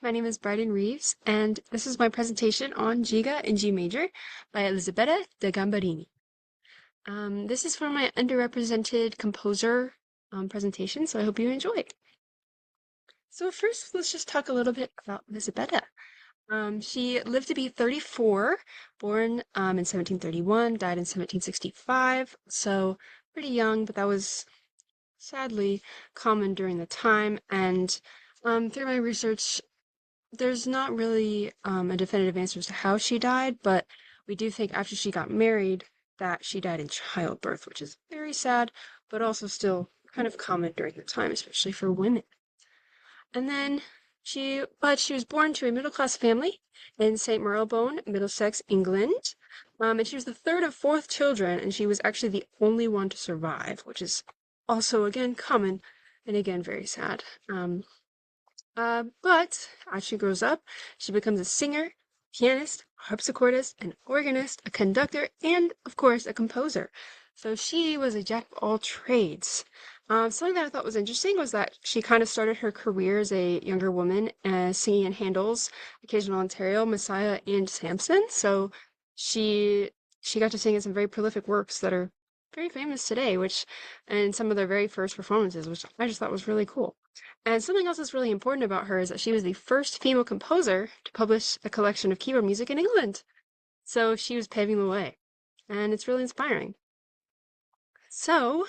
my name is Bryden Reeves, and this is my presentation on Giga in G major by Elisabetta de Gambarini. This is for my underrepresented composer presentation, so I hope you enjoy. So first, let's just talk a little bit about Elisabetta. She lived to be 34, born in 1731, died in 1765, so pretty young, but that was sadly common during the time, and through my research, there's not really a definitive answer as to how she died, but we do think after she got married that she died in childbirth, which is very sad, but also still kind of common during the time, especially for women. And then but she was born to a middle-class family in St. Marylebone, Middlesex, England. And she was the third of four children, and she was actually the only one to survive, which is also, again, common and again, very sad. But as she grows up, she becomes a singer, pianist, harpsichordist, an organist, a conductor, and, of course, a composer. So she was a jack of all trades. Something that I thought was interesting was that she kind of started her career as a younger woman singing in Handel's Occasional Ontario, Messiah, and Samson. So she she got to sing in some very prolific works that are very famous today, and some of their very first performances, which I just thought was really cool. And something else that's really important about her is that she was the first female composer to publish a collection of keyboard music in England. So she was paving the way. And it's really inspiring. So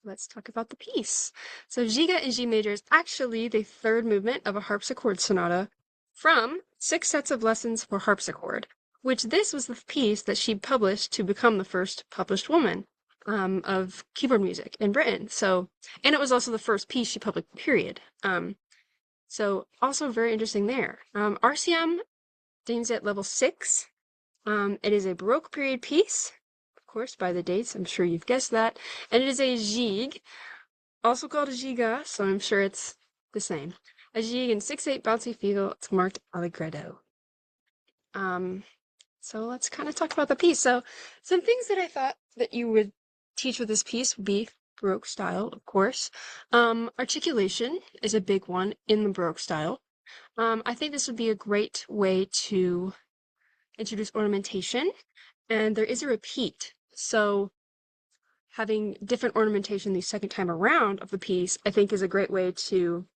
let's talk about the piece. So Giga in G major is actually the third movement of a harpsichord sonata from 6 sets of lessons for harpsichord, which this was the piece that she published to become the first published woman of keyboard music in Britain. And it was also the first piece she published, period. So also very interesting there. RCM deems it level 6. It is a Baroque period piece, of course, by the dates. I'm sure you've guessed that. And it is a gigue, also called a giga, so I'm sure it's the same. A gigue in 6/8 bouncy feel. It's marked allegretto. So let's kind of talk about the piece. So some things that I thought that you would teach with this piece would be Baroque style, of course. Articulation is a big one in the Baroque style. I think this would be a great way to introduce ornamentation, and there is a repeat. So having different ornamentation the second time around of the piece, I think is a great way to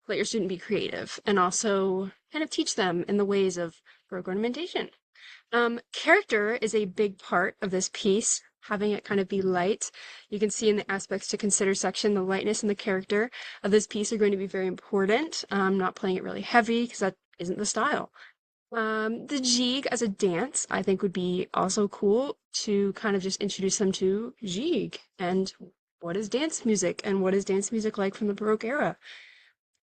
let your student be creative and also kind of teach them in the ways of Baroque ornamentation. Character is a big part of this piece, having it kind of be light. You can see in the aspects to consider section, the lightness and the character of this piece are going to be very important. Not playing it really heavy because that isn't the style. The gigue as a dance, I think would be also cool to kind of just introduce them to gigue and what is dance music and what is dance music like from the Baroque era.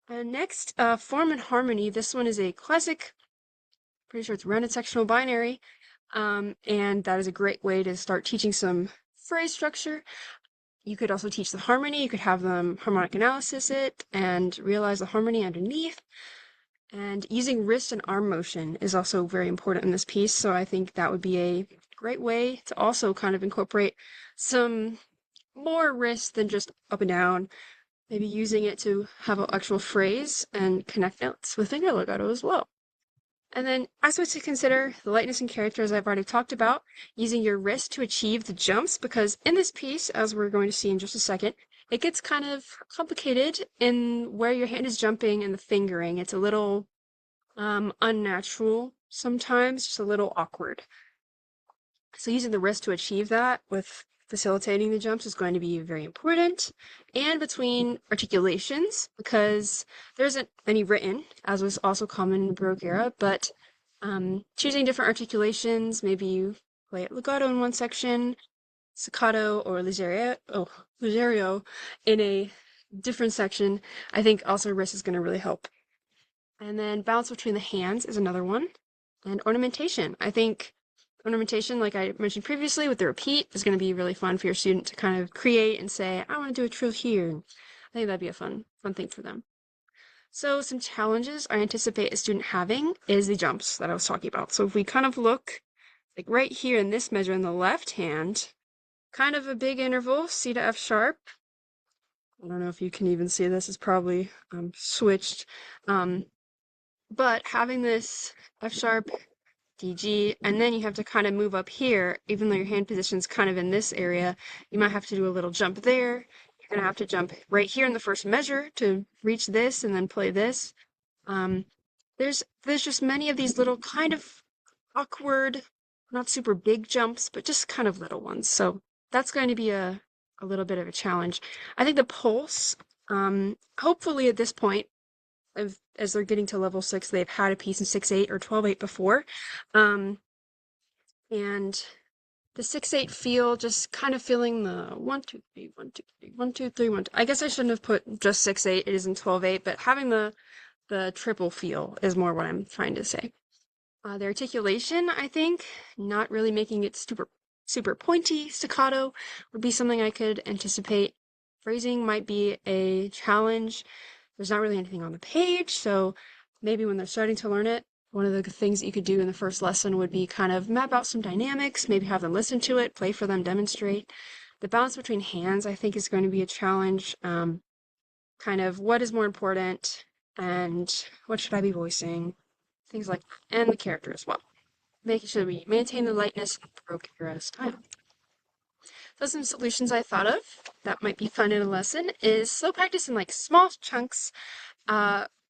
Next, form and harmony. This one is a classic, pretty sure it's rounded sectional binary, and that is a great way to start teaching some phrase structure. You could also teach the harmony. You could have them harmonic analysis it and realize the harmony underneath. And using wrist and arm motion is also very important in this piece, so I think that would be a great way to also kind of incorporate some more wrist than just up and down, maybe using it to have an actual phrase and connect notes with finger legato as well. And then also to consider the lightness and character, as I've already talked about, using your wrist to achieve the jumps, because in this piece, as we're going to see in just a second, it gets kind of complicated in where your hand is jumping and the fingering. It's a little unnatural sometimes, just a little awkward. So using the wrist to achieve that with facilitating the jumps is going to be very important. And between articulations, because there isn't any written, as was also common in the Baroque era, but choosing different articulations, maybe you play it legato in one section, staccato or leggerio in a different section. I think also wrist is going to really help. And then balance between the hands is another one. And ornamentation. I think ornamentation, like I mentioned previously with the repeat, is going to be really fun for your student to kind of create and say, I want to do a trill here. I think that'd be a fun thing for them. So some challenges I anticipate a student having is the jumps that I was talking about. So if we kind of look like right here in this measure in the left hand, kind of a big interval, C to F sharp. I don't know if you can even see this, it's probably switched. But having this F sharp, D, G, and then you have to kind of move up here, even though your hand position's kind of in this area, you might have to do a little jump there. You're gonna have to jump right here in the first measure to reach this and then play this. Um, there's just many of these little kind of awkward, not super big jumps, but just kind of little ones. So that's going to be a little bit of a challenge. I think the pulse, hopefully at this point, as they're getting to level 6, they've had a piece in 6/8 or 12/8 before. Um, and the 6/8 feel, just kind of feeling the 1, 2, 3, 1, 2, 3, 1, 2, 3, 1, 2. I guess I shouldn't have put just 6/8, it is in 12/8, but having the triple feel is more what I'm trying to say. The articulation, I think, not really making it super pointy staccato would be something I could anticipate. Phrasing might be a challenge. There's not really anything on the page, so maybe when they're starting to learn it, one of the things that you could do in the first lesson would be kind of map out some dynamics, maybe have them listen to it, play for them, demonstrate. The balance between hands, I think, is going to be a challenge. Kind of what is more important and what should I be voicing? Things like that, and the character as well. Making sure we maintain the lightness of the Baroque era style. So some solutions I thought of that might be fun in a lesson is slow practice in like small chunks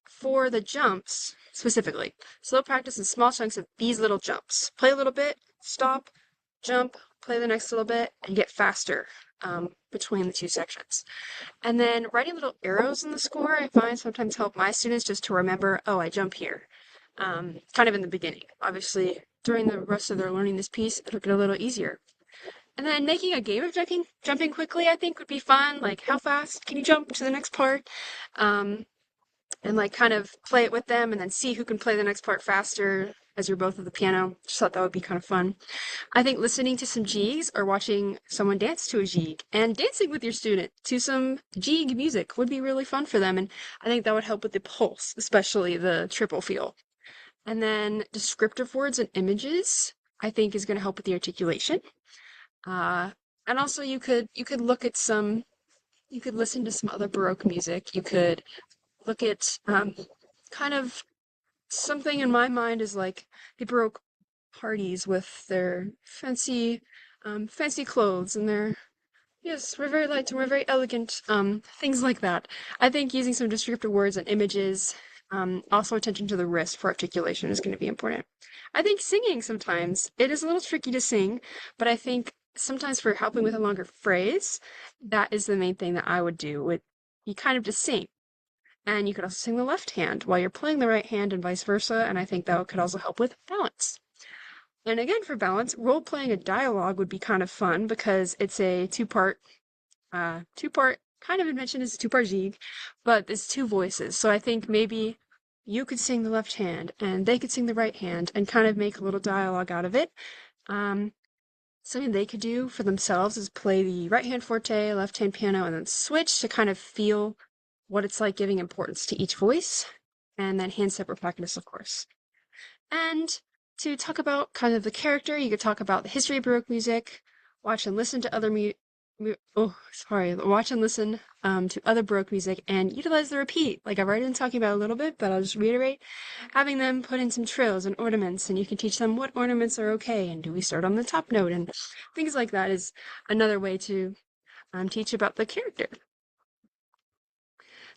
for the jumps specifically. Slow practice in small chunks of these little jumps. Play a little bit, stop, jump, play the next little bit, and get faster between the two sections. And then writing little arrows in the score, I find sometimes help my students just to remember, oh, I jump here. Kind of in the beginning. Obviously, during the rest of their learning this piece, it'll get a little easier. And then making a game of jumping quickly, I think would be fun. Like, how fast can you jump to the next part? And like kind of play it with them and then see who can play the next part faster as you're both at the piano. Just thought that would be kind of fun. I think listening to some jigs or watching someone dance to a jig and dancing with your student to some jig music would be really fun for them. And I think that would help with the pulse, especially the triple feel. And then descriptive words and images, I think, is going to help with the articulation. Uh, and also you could look at some, you could listen to some other Baroque music. You could look at kind of something in my mind is like the Baroque parties with their fancy clothes and their, yes, we're very light and we're very elegant, things like that. I think using some descriptive words and images, also attention to the wrist for articulation is going to be important. I think singing sometimes, it is a little tricky to sing, but I think sometimes for helping with a longer phrase, that is the main thing that I would do, would be kind of to sing. And you could also sing the left hand while you're playing the right hand and vice versa, and I think that could also help with balance. And again, for balance, role playing a dialogue would be kind of fun because it's a two-part kind of invention is a two-part jig, but it's two voices. So I think maybe you could sing the left hand and they could sing the right hand and kind of make a little dialogue out of it. Something they could do for themselves is play the right hand forte, left hand piano, and then switch to kind of feel what it's like giving importance to each voice, and then hand separate practice, of course. And to talk about kind of the character, you could talk about the history of Baroque music, watch and listen to watch and listen to other Baroque music, and utilize the repeat. Like I've already been talking about a little bit, but I'll just reiterate, having them put in some trills and ornaments, and you can teach them what ornaments are okay, and do we start on the top note, and things like that is another way to teach about the character.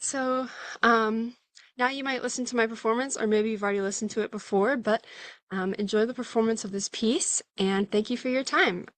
So, now you might listen to my performance, or maybe you've already listened to it before, but enjoy the performance of this piece, and thank you for your time.